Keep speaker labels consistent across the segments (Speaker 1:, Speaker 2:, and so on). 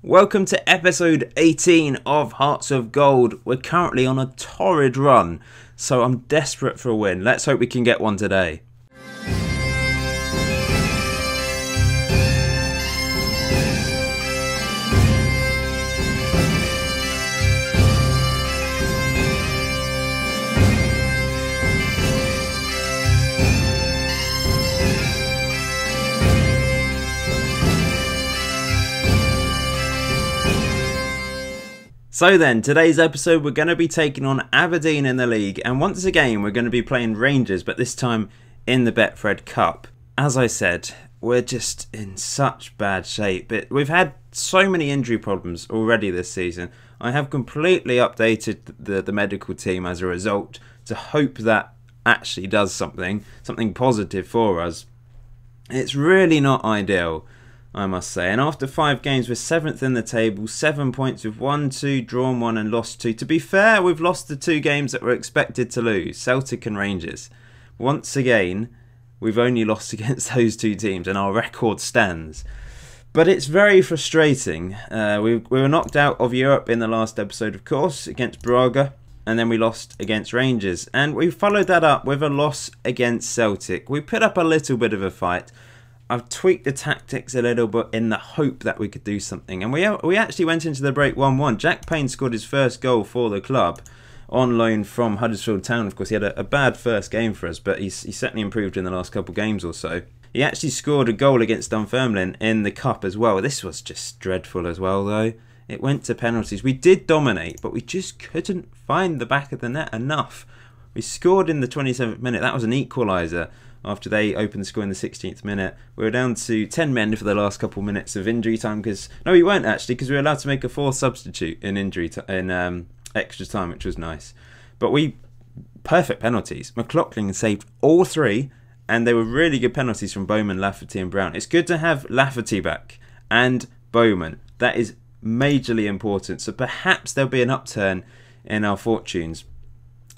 Speaker 1: Welcome to episode 18 of Hearts of Gold. We're currently on a torrid run, so I'm desperate for a win. Let's hope we can get one today. So then, today's episode we're going to be taking on Aberdeen in the league, and once again we're going to be playing Rangers, but this time in the Betfred Cup. As I said, we're just in such bad shape. We've had so many injury problems already this season. I have completely updated the medical team as a result to hope that actually does something positive for us. It's really not ideal, I must say. And after 5 games, we're 7th in the table, 7 points with 1-2, drawn 1 and lost 2. To be fair, we've lost the 2 games that we're expected to lose, Celtic and Rangers. Once again, we've only lost against those 2 teams and our record stands. But it's very frustrating. We were knocked out of Europe in the last episode, of course, against Braga. And then we lost against Rangers. And we followed that up with a loss against Celtic. We put up a little bit of a fight. I've tweaked the tactics a little bit in the hope that we could do something. And we actually went into the break 1-1. Jack Payne scored his first goal for the club on loan from Huddersfield Town. Of course, he had a bad first game for us, but he's certainly improved in the last couple of games or so. He actually scored a goal against Dunfermline in the Cup as well. This was just dreadful as well, though. It went to penalties. We did dominate, but we just couldn't find the back of the net enough. We scored in the 27th minute. That was an equaliser. After they opened the score in the 16th minute. We were down to 10 men for the last couple of minutes of injury time. No, we weren't actually, because we were allowed to make a 4th substitute in extra time, which was nice. But perfect penalties. McLaughlin saved all 3, and they were really good penalties from Bowman, Lafferty and Brown. It's good to have Lafferty back and Bowman. That is majorly important. So perhaps there'll be an upturn in our fortunes.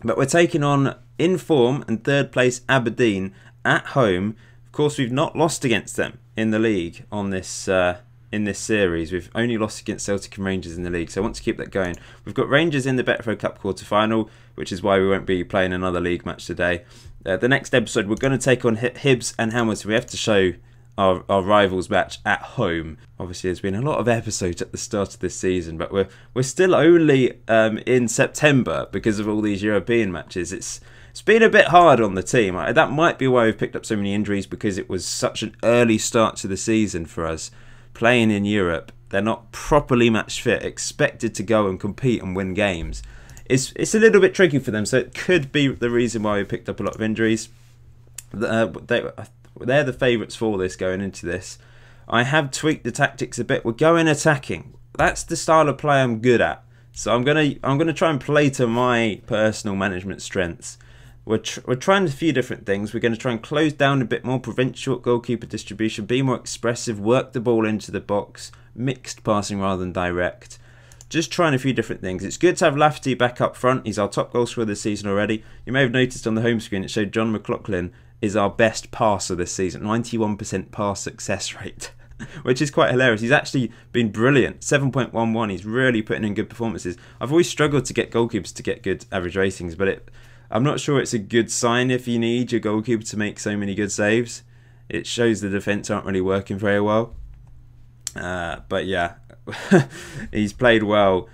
Speaker 1: But we're taking on, in form and 3rd place, Aberdeen at home. Of course, we've not lost against them in the league on this in this series. We've only lost against Celtic and Rangers in the league, so I want to keep that going. We've got Rangers in the Betfred Cup quarter-final, which is why we won't be playing another league match today. The next episode, we're going to take on Hibs and Hamilton. We have to show our rivals match at home. Obviously, there's been a lot of episodes at the start of this season, but we're still only in September because of all these European matches. It's been a bit hard on the team. That might be why we've picked up so many injuries, because it was such an early start to the season for us. Playing in Europe, they're not properly match fit, expected to go and compete and win games. It's a little bit tricky for them, so it could be the reason why we picked up a lot of injuries. They're the favourites for this going into this. I have tweaked the tactics a bit. We're going attacking. That's the style of play I'm good at. So I'm gonna try and play to my personal management strengths. We're trying a few different things. We're going to try and close down a bit more, prevent short goalkeeper distribution, be more expressive, work the ball into the box, mixed passing rather than direct. Just trying a few different things. It's good to have Lafferty back up front. He's our top goal scorer this season already. You may have noticed on the home screen it showed John McLaughlin is our best passer this season. 91% pass success rate, which is quite hilarious. He's actually been brilliant. 7.11. He's really putting in good performances. I've always struggled to get goalkeepers to get good average ratings, but I'm not sure it's a good sign if you need your goalkeeper to make so many good saves. It shows the defence aren't really working very well. But yeah, he's played well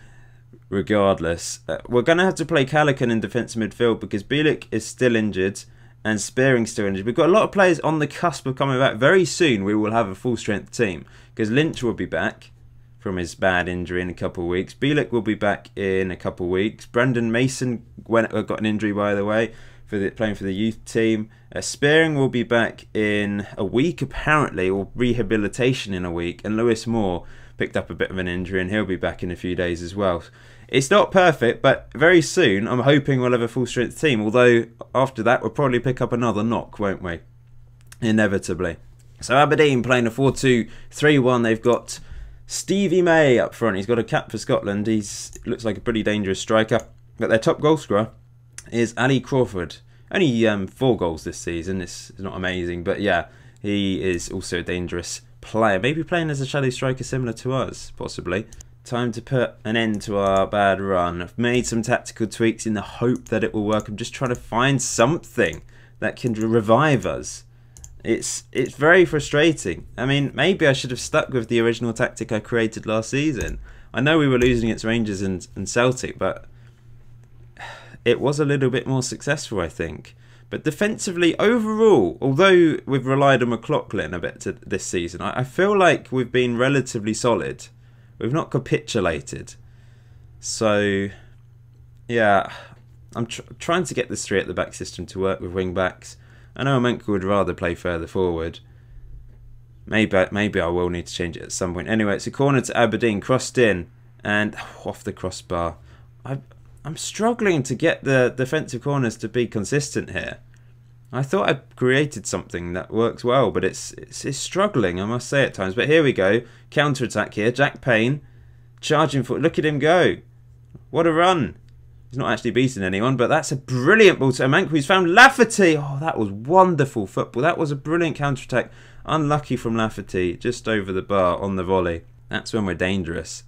Speaker 1: regardless. We're going to have to play Callaghan in defensive midfield because Bielik is still injured and Spearing's still injured. We've got a lot of players on the cusp of coming back. Very soon we will have a full strength team because Lynch will be back from his bad injury in a couple of weeks. Bielik will be back in a couple of weeks. Brandon Mason got an injury, by the way, playing for the youth team. Spearing will be back in a week, apparently, or rehabilitation in a week. And Lewis Moore picked up a bit of an injury, and he'll be back in a few days as well. It's not perfect, but very soon I'm hoping we'll have a full-strength team. Although, after that, we'll probably pick up another knock, won't we? Inevitably. So Aberdeen playing a 4-2-3-1. They've got Stevie May up front. He's got a cap for Scotland. He looks like a pretty dangerous striker. But their top goal scorer is Ali Crawford. Only 4 goals this season. It's not amazing, but yeah, he is also a dangerous player. Maybe playing as a shadow striker similar to us, possibly. Time to put an end to our bad run. I've made some tactical tweaks in the hope that it will work. I'm just trying to find something that can revive us. It's very frustrating. I mean, maybe I should have stuck with the original tactic I created last season. I know we were losing against Rangers and Celtic, but it was a little bit more successful, I think. But defensively, overall, although we've relied on McLaughlin a bit this season, I feel like we've been relatively solid. We've not capitulated. So, yeah, I'm trying to get this 3 at the back system to work with wing backs. I know Amenka would rather play further forward. Maybe I will need to change it at some point. Anyway, it's a corner to Aberdeen, crossed in, and off the crossbar. I'm struggling to get the defensive corners to be consistent here. I thought I created something that works well, but it's struggling, I must say, at times. But here we go. Counter-attack here. Jack Payne charging for... Look at him go. What a run. He's not actually beaten anyone, but that's a brilliant ball to Amanka. He's found Lafferty. Oh, that was wonderful football. That was a brilliant counter-attack. Unlucky from Lafferty, just over the bar on the volley. That's when we're dangerous.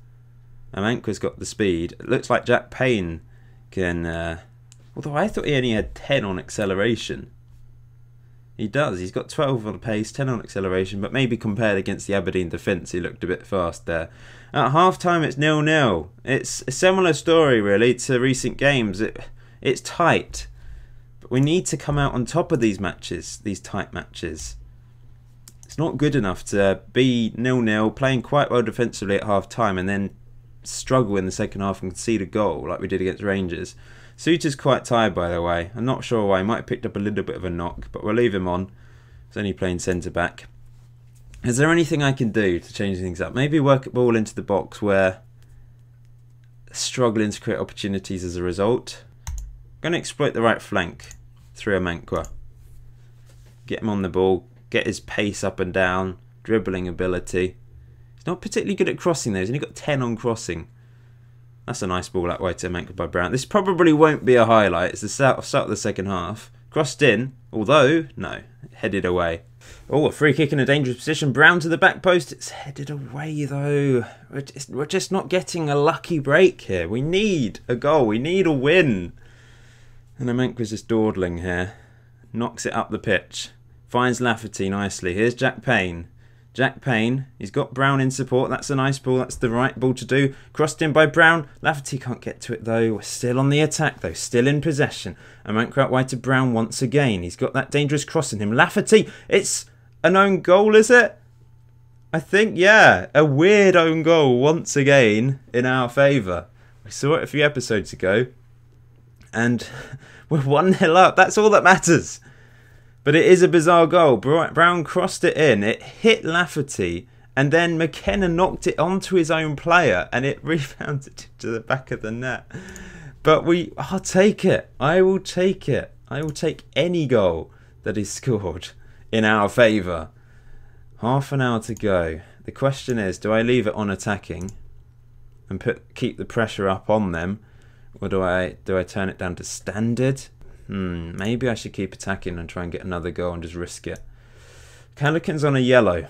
Speaker 1: Amanka's got the speed. It looks like Jack Payne can... although I thought he only had 10 on acceleration. He does. He's got 12 on pace, 10 on acceleration, but maybe compared against the Aberdeen defence, he looked a bit fast there. At half-time, it's 0-0. It's a similar story, really, to recent games. It's tight. But we need to come out on top of these matches, these tight matches. It's not good enough to be 0-0, playing quite well defensively at half-time, and then struggle in the second half and concede a goal, like we did against Rangers. Suter's quite tired, by the way. I'm not sure why. He might have picked up a little bit of a knock, but we'll leave him on. He's only playing centre-back. Is there anything I can do to change things up? Maybe work a ball into the box where struggling to create opportunities as a result. I'm going to exploit the right flank through Amanka. Get him on the ball. Get his pace up and down. Dribbling ability. He's not particularly good at crossing though. He's only got 10 on crossing. That's a nice ball that way to Amanka by Brown. This probably won't be a highlight. It's the start of the second half. Crossed in, although, no, headed away. Oh, a free kick in a dangerous position. Brown to the back post. It's headed away, though. We're just not getting a lucky break here. We need a goal. We need a win. And Amanka's just dawdling here. Knocks it up the pitch. Finds Lafferty nicely. Here's Jack Payne. Jack Payne, he's got Brown in support. That's a nice ball. That's the right ball to do. Crossed in by Brown. Lafferty can't get to it though. We're still on the attack though. Still in possession. Amanka out wide to Brown once again. He's got that dangerous cross in him. Lafferty, it's an own goal, is it? I think, yeah. A weird own goal once again in our favour. We saw it a few episodes ago. And we're 1-0 up. That's all that matters. But it is a bizarre goal. Brown crossed it in. It hit Lafferty. And then McKenna knocked it onto his own player. And it rebounded to the back of the net. But I'll take it. I will take it. I will take any goal that is scored in our favour. Half an hour to go. The question is, do I leave it on attacking and keep the pressure up on them? Or do I turn it down to standard? Maybe I should keep attacking and try and get another goal and just risk it. Calican's on a yellow,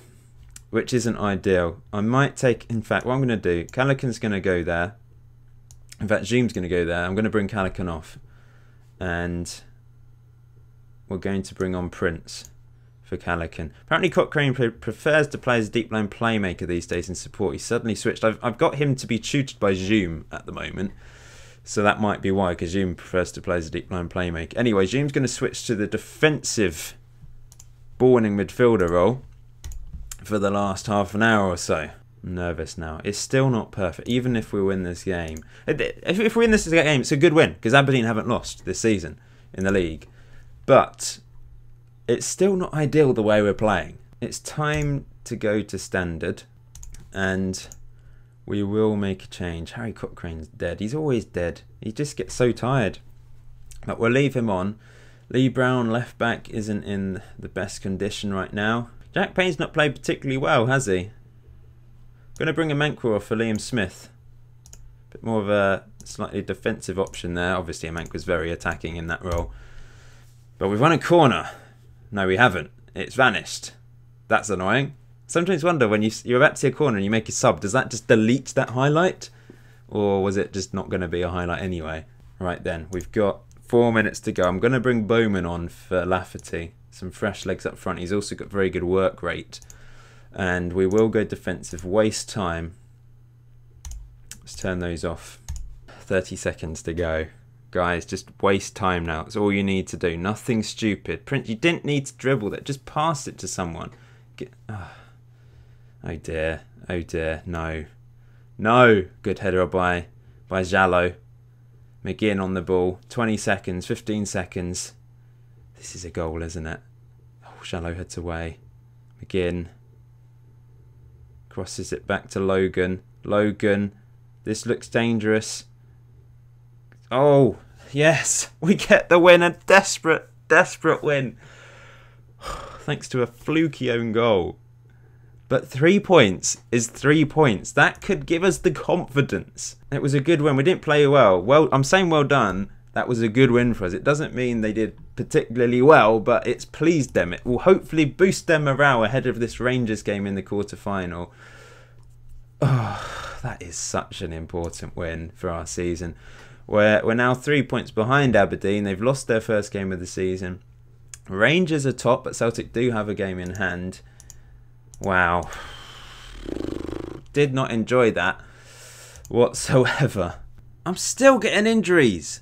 Speaker 1: which isn't ideal. I might take... In fact, what I'm going to do... Calican's going to go there. In fact, Zoom's going to go there. I'm going to bring Calican off. And we're going to bring on Prince for Calican. Apparently Cochrane prefers to play as a deep line playmaker these days in support. He's suddenly switched. I've got him to be tutored by Zoom at the moment. So that might be why, because Zoom prefers to play as a deep line playmaker. Anyway, Zoom's going to switch to the defensive ball-winning midfielder role for the last half an hour or so. I'm nervous now. It's still not perfect, even if we win this game. If we win this game, it's a good win, because Aberdeen haven't lost this season in the league. But it's still not ideal the way we're playing. It's time to go to standard, and we will make a change. Harry Cochrane's dead. He's always dead. He just gets so tired. But we'll leave him on. Lee Brown, left back, isn't in the best condition right now. Jack Payne's not played particularly well, has he? Going to bring a Amanka off for Liam Smith. Bit more of a slightly defensive option there. Obviously, Amanka's very attacking in that role. But we've won a corner. No, we haven't. It's vanished. That's annoying. Sometimes wonder when you're about to see a corner and you make a sub, does that just delete that highlight? Or was it just not going to be a highlight anyway? Right then, we've got 4 minutes to go. I'm going to bring Bowman on for Lafferty. Some fresh legs up front. He's also got very good work rate. And we will go defensive. Waste time. Let's turn those off. 30 seconds to go. Guys, just waste time now. That's all you need to do. Nothing stupid. Prince, you didn't need to dribble that. Just pass it to someone. Oh dear. Oh dear. No. No. Good header by Jallo. McGinn on the ball. 20 seconds. 15 seconds. This is a goal, isn't it? Oh, Jallo heads away. McGinn. Crosses it back to Logan. Logan. This looks dangerous. Oh, yes. We get the win. A desperate, desperate win. Thanks to a fluky own goal. But 3 points is 3 points. That could give us the confidence. It was a good win. We didn't play well. I'm saying well done. That was a good win for us. It doesn't mean they did particularly well, but it's pleased them. It will hopefully boost their morale ahead of this Rangers game in the quarter-final. Oh, that is such an important win for our season. We're now 3 points behind Aberdeen. They've lost their first game of the season. Rangers are top, but Celtic do have a game in hand. Wow. Did not enjoy that whatsoever. I'm still getting injuries.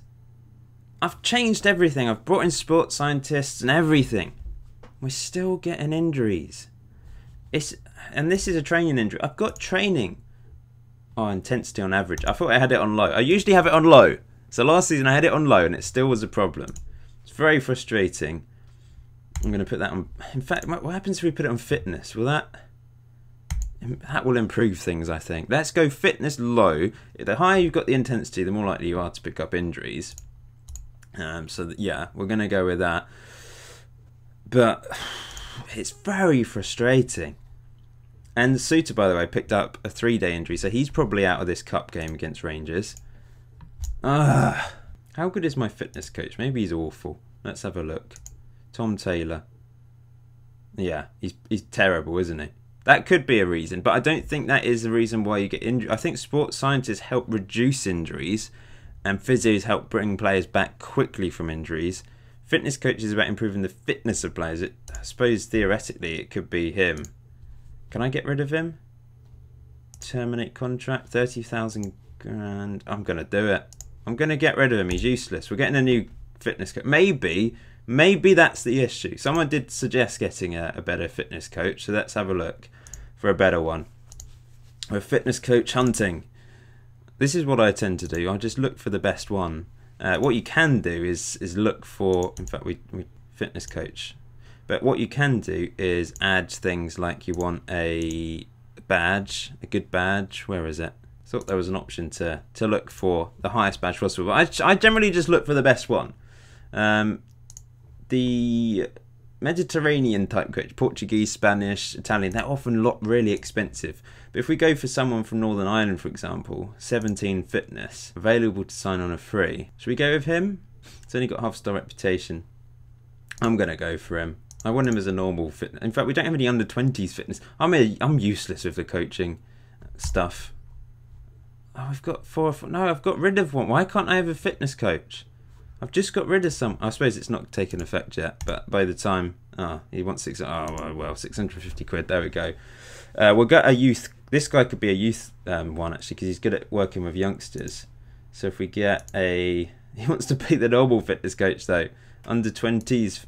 Speaker 1: I've changed everything. I've brought in sports scientists and everything. We're still getting injuries. And this is a training injury. I've got training. Oh, intensity on average. I thought I had it on low. I usually have it on low. So last season I had it on low and it still was a problem. It's very frustrating. I'm going to put that on... In fact, what happens if we put it on fitness? Will that will improve things, I think. Let's go fitness low. The higher you've got the intensity, the more likely you are to pick up injuries. Yeah, we're going to go with that. But it's very frustrating. And Suter, by the way, picked up a 3-day injury, so he's probably out of this cup game against Rangers. How good is my fitness coach? Maybe he's awful. Let's have a look. Tom Taylor. Yeah, he's terrible, isn't he? That could be a reason, but I don't think that is the reason why you get injured. I think sports scientists help reduce injuries, and physios help bring players back quickly from injuries. Fitness coach is about improving the fitness of players. I suppose theoretically it could be him. Can I get rid of him? Terminate contract, 30,000 grand. I'm going to do it. I'm going to get rid of him. He's useless. We're getting a new fitness coach. Maybe that's the issue. Someone did suggest getting a better fitness coach, so let's have a look for a better one. We're fitness coach hunting. This is what I tend to do. I just look for the best one. What you can do is look for... In fact, we fitness coach. But what you can do is add things like you want a badge, a good badge. Where is it? I thought there was an option to look for the highest badge possible. But I generally just look for the best one. The Mediterranean type coach, Portuguese, Spanish, Italian, they're often really expensive. But if we go for someone from Northern Ireland, for example, 17 fitness, available to sign on a free. Should we go with him? He's only got half-star reputation. I'm going to go for him. I want him as a normal fitness. In fact, we don't have any under-20s fitness. I'm useless with the coaching stuff. Oh, I've got no, I've got rid of one. Why can't I have a fitness coach? I've just got rid of some. I suppose it's not taken effect yet, but by the time... he wants 650 quid. There we go. We'll get a youth... This guy could be a youth one, actually, because he's good at working with youngsters. So if we get a... He wants to be the normal fitness coach, though. Under-20s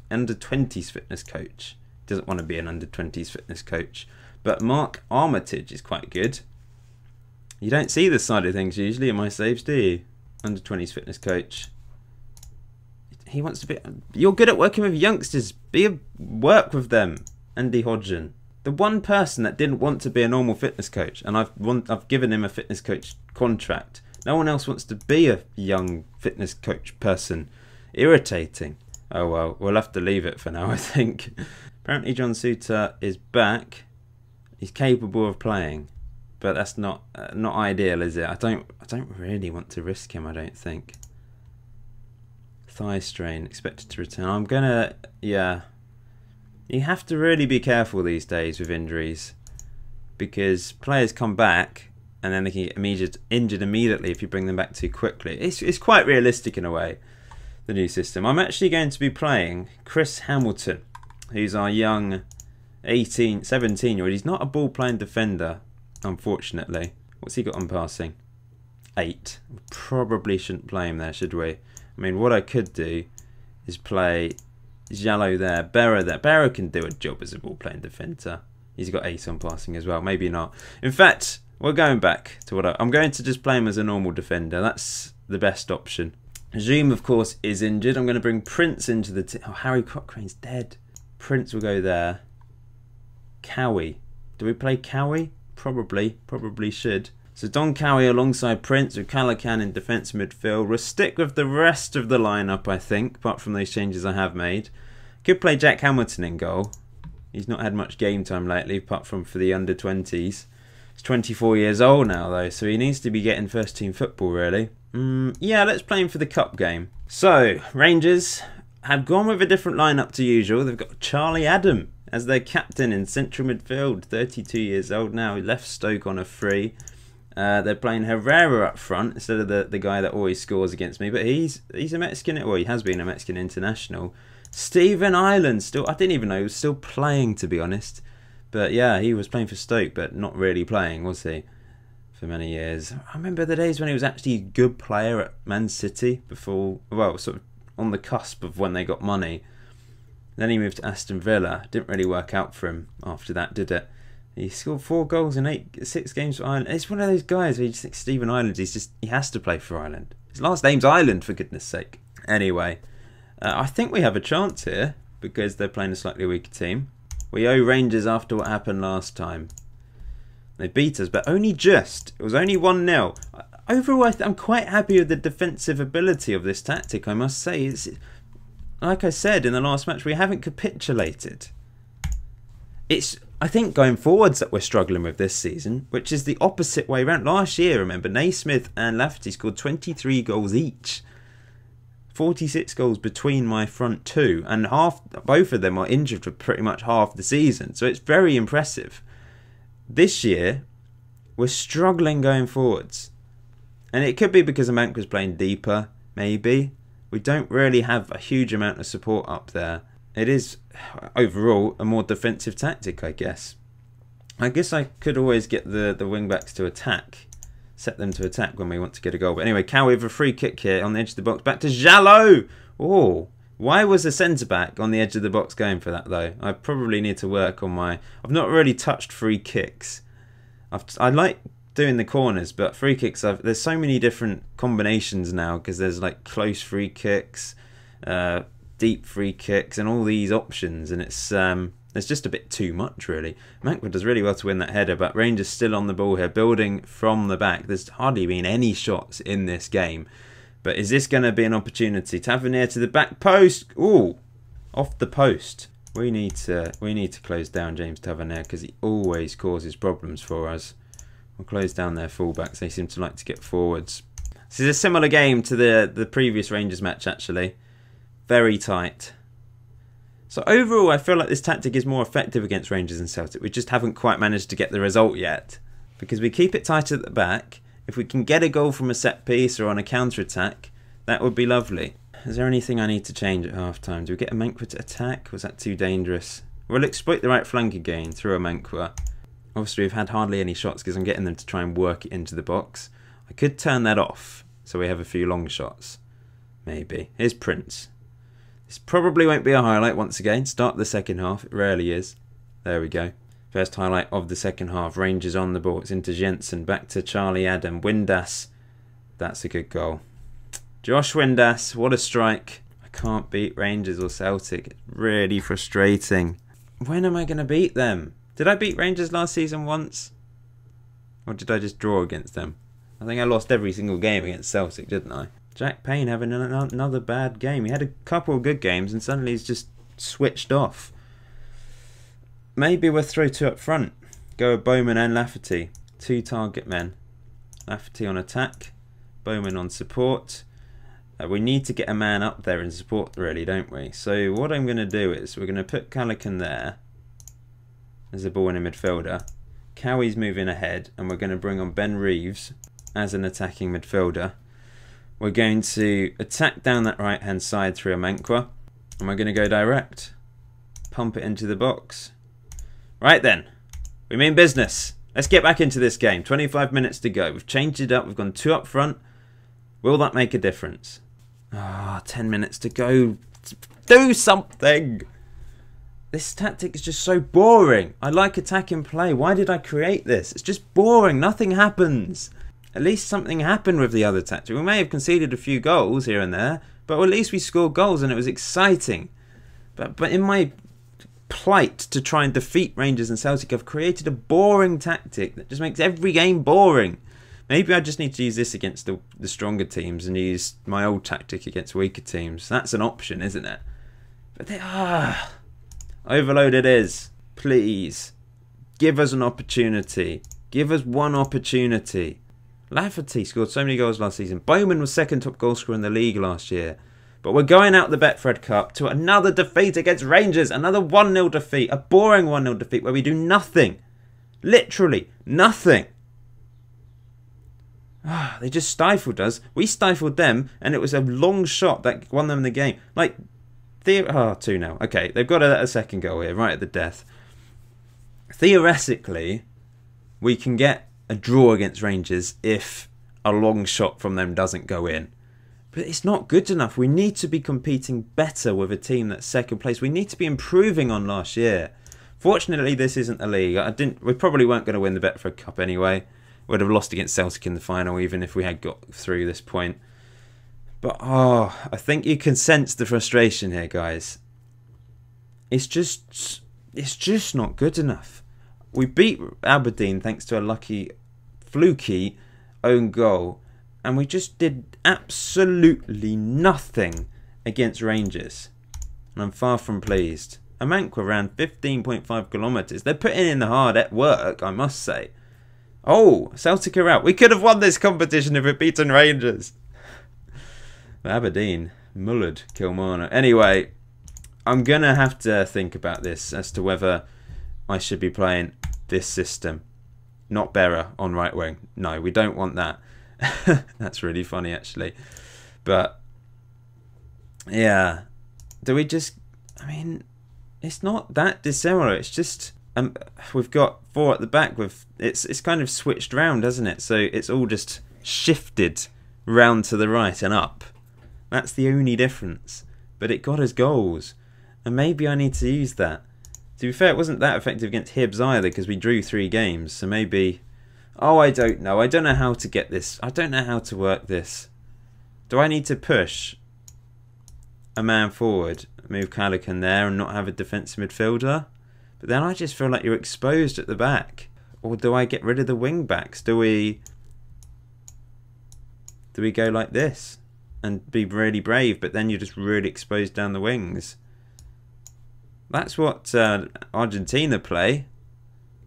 Speaker 1: fitness coach. Doesn't want to be an under-20s fitness coach. But Mark Armitage is quite good. You don't see this side of things usually in my saves, do you? Under-20s fitness coach. He wants to be... You're good at working with youngsters. Work with them. Andy Hodgen. The one person that didn't want to be a normal fitness coach, and I've given him a fitness coach contract. No one else wants to be a young fitness coach person. Irritating. Oh well, we'll have to leave it for now, I think. Apparently John Suter is back. He's capable of playing, but that's not ideal, is it? I don't really want to risk him, I don't think. Thigh strain, expected to return. I'm gonna... Yeah. You have to really be careful these days with injuries. because players come back and then they can get injured immediately if you bring them back too quickly. It's quite realistic in a way, the new system. I'm actually going to be playing Chris Hamilton, who's our young 17-year-old. He's not a ball-playing defender, unfortunately. What's he got on passing? 8. Probably shouldn't play him there, should we? I mean, what I could do is play Jallo there, Berra there. Berra can do a job as a ball-playing defender. He's got 8 on passing as well. Maybe not. In fact, we're going back to what I'm going to just play him as a normal defender. That's the best option. Zoom, of course, is injured. I'm going to bring Prince into the team. Oh, Harry Cochrane's dead. Prince will go there. Cowie. Do we play Cowie? Probably should. So Don Cowie alongside Prince with Callaghan in defence midfield. We'll stick with the rest of the lineup, I think, apart from those changes I have made. Could play Jack Hamilton in goal. He's not had much game time lately, apart from for the under-20s. He's 24 years old now, though, so he needs to be getting first-team football, really. Yeah, let's play him for the cup game. So, Rangers have gone with a different lineup to usual. They've got Charlie Adam as their captain in central midfield. 32 years old now. He left Stoke on a free. They're playing Herrera up front instead of the guy that always scores against me. But he's a Mexican, well, he has been a Mexican international. Stephen Ireland, still, I didn't even know he was still playing, to be honest. But yeah, he was playing for Stoke, but not really playing, was he? For many years. I remember the days when he was actually a good player at Man City before, well, sort of on the cusp of when they got money. Then he moved to Aston Villa. Didn't really work out for him after that, did it? He scored 4 goals in 6 games for Ireland. It's one of those guys where you just think Stephen Ireland, he has to play for Ireland. His last name's Ireland, for goodness sake. Anyway, I think we have a chance here because they're playing a slightly weaker team. We owe Rangers after what happened last time. They beat us, but only just. It was only 1-0. Overall, I'm quite happy with the defensive ability of this tactic, I must say. Like I said in the last match, we haven't capitulated. I think going forwards that we're struggling with this season, which is the opposite way around. Last year, remember, Naismith and Lafferty scored 23 goals each. 46 goals between my front two, and both of them are injured for pretty much half the season. So it's very impressive. This year, we're struggling going forwards. And it could be because Amankwa's playing deeper, maybe. We don't really have a huge amount of support up there. It is, overall, a more defensive tactic, I guess. I guess I could always get the wing-backs to attack. Set them to attack when we want to get a goal. But anyway, Cowie with a free kick here on the edge of the box. Back to Jallo! Oh, why was the centre-back on the edge of the box going for that, though? I probably need to work on my... I've not really touched free kicks. I like doing the corners, but free kicks, there's so many different combinations now, because there's like close free kicks, deep free kicks, and all these options, and it's just a bit too much, really. Amankwa does really well to win that header, but Rangers still on the ball here, building from the back. There's hardly been any shots in this game. But is this going to be an opportunity? Tavernier to the back post. Ooh, off the post. We need to close down James Tavernier because he always causes problems for us. We'll close down their fullbacks. They seem to like to get forwards. This is a similar game to the previous Rangers match, actually. Very tight. So overall, I feel like this tactic is more effective against Rangers and Celtic. We just haven't quite managed to get the result yet. Because we keep it tight at the back. If we can get a goal from a set piece or on a counter-attack, that would be lovely. Is there anything I need to change at half-time? Do we get Amankwa to attack? Was that too dangerous? We'll exploit the right flank again through Amankwa. Obviously, we've had hardly any shots because I'm getting them to try and work it into the box. I could turn that off so we have a few long shots. Maybe. Here's Prince. This probably won't be a highlight once again. Start the second half. It rarely is. There we go. First highlight of the second half. Rangers on the ball. It's into Jensen. Back to Charlie Adam. Windass. That's a good goal. Josh Windass. What a strike. I can't beat Rangers or Celtic. It's really frustrating. When am I going to beat them? Did I beat Rangers last season once? Or did I just draw against them? I think I lost every single game against Celtic, didn't I? Jack Payne having another bad game. He had a couple of good games and suddenly he's just switched off. Maybe we'll throw 2 up front. Go with Bowman and Lafferty. 2 target men. Lafferty on attack. Bowman on support. We need to get a man up there in support, really, don't we? So what I'm going to do is we're going to put Callaghan there as a ball-winning midfielder. Cowie's moving ahead, and we're going to bring on Ben Reeves as an attacking midfielder. We're going to attack down that right-hand side through Amankwa, and we're going to go direct. Pump it into the box. Right then, we mean business. Let's get back into this game. 25 minutes to go. We've changed it up. We've gone 2 up front. Will that make a difference? 10 minutes to go. Do something. This tactic is just so boring. I like attacking play. Why did I create this? It's just boring. Nothing happens. At least something happened with the other tactic. We may have conceded a few goals here and there, but at least we scored goals and it was exciting. But in my plight to try and defeat Rangers and Celtic, I've created a boring tactic that just makes every game boring. Maybe I just need to use this against the stronger teams and use my old tactic against weaker teams. That's an option, isn't it? But overload it is. Please. Give us an opportunity. Give us one opportunity. Lafferty scored so many goals last season. Bowman was second top goal scorer in the league last year. But we're going out the Betfred Cup to another defeat against Rangers. Another 1-0 defeat. A boring 1-0 defeat where we do nothing. Literally nothing. They just stifled us. We stifled them, and it was a long shot that won them the game. Like, 2-0. Okay, they've got a second goal here, right at the death. Theoretically, we can get a draw against Rangers if a long shot from them doesn't go in. But it's not good enough. We need to be competing better with a team that's second place. We need to be improving on last year. Fortunately, this isn't the league. We probably weren't going to win the Betfred Cup anyway. Would have lost against Celtic in the final, even if we had got through this point. But, I think you can sense the frustration here, guys. It's just not good enough. We beat Aberdeen thanks to a lucky, fluky own goal. And we just did absolutely nothing against Rangers. And I'm far from pleased. Amankwa ran 15.5 kilometres. They're putting in the hard work, I must say. Oh, Celtic are out. We could have won this competition if we'd beaten Rangers. But Aberdeen mullered Kilmarnock. Anyway, I'm going to have to think about this as to whether I should be playing this system. Not Berra on right wing. No, we don't want that. That's really funny, actually. But, yeah. Do we just... I mean, it's not that dissimilar. It's just... we've got 4 at the back. It's kind of switched round, hasn't it? So it's all just shifted round to the right and up. That's the only difference. But it got us goals. And maybe I need to use that. To be fair, it wasn't that effective against Hibs either because we drew 3 games. So maybe... Oh, I don't know. I don't know how to get this. I don't know how to work this. Do I need to push a man forward, move Callaghan there and not have a defensive midfielder? But then I just feel like you're exposed at the back. Or do I get rid of the wing backs? Do we go like this and be really brave, but then you're just really exposed down the wings? That's what Argentina play,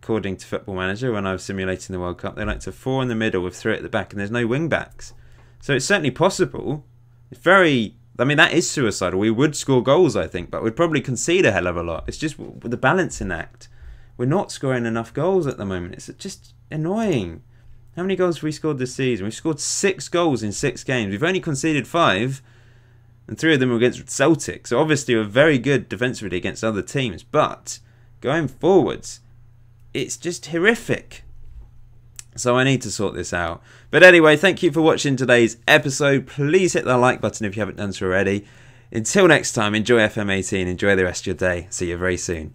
Speaker 1: according to Football Manager, when I was simulating the World Cup. They like to 4 in the middle with 3 at the back, and there's no wing backs. So it's certainly possible. It's very... I mean, that is suicidal. We would score goals, I think, but we'd probably concede a hell of a lot. It's just the balancing act. We're not scoring enough goals at the moment. It's just annoying. How many goals have we scored this season? We've scored 6 goals in 6 games. We've only conceded 5, and 3 of them were against Celtic. So obviously we're very good defensively against other teams. But going forwards, it's just horrific. So I need to sort this out. But anyway, thank you for watching today's episode. Please hit that like button if you haven't done so already. Until next time, enjoy FM18. Enjoy the rest of your day. See you very soon.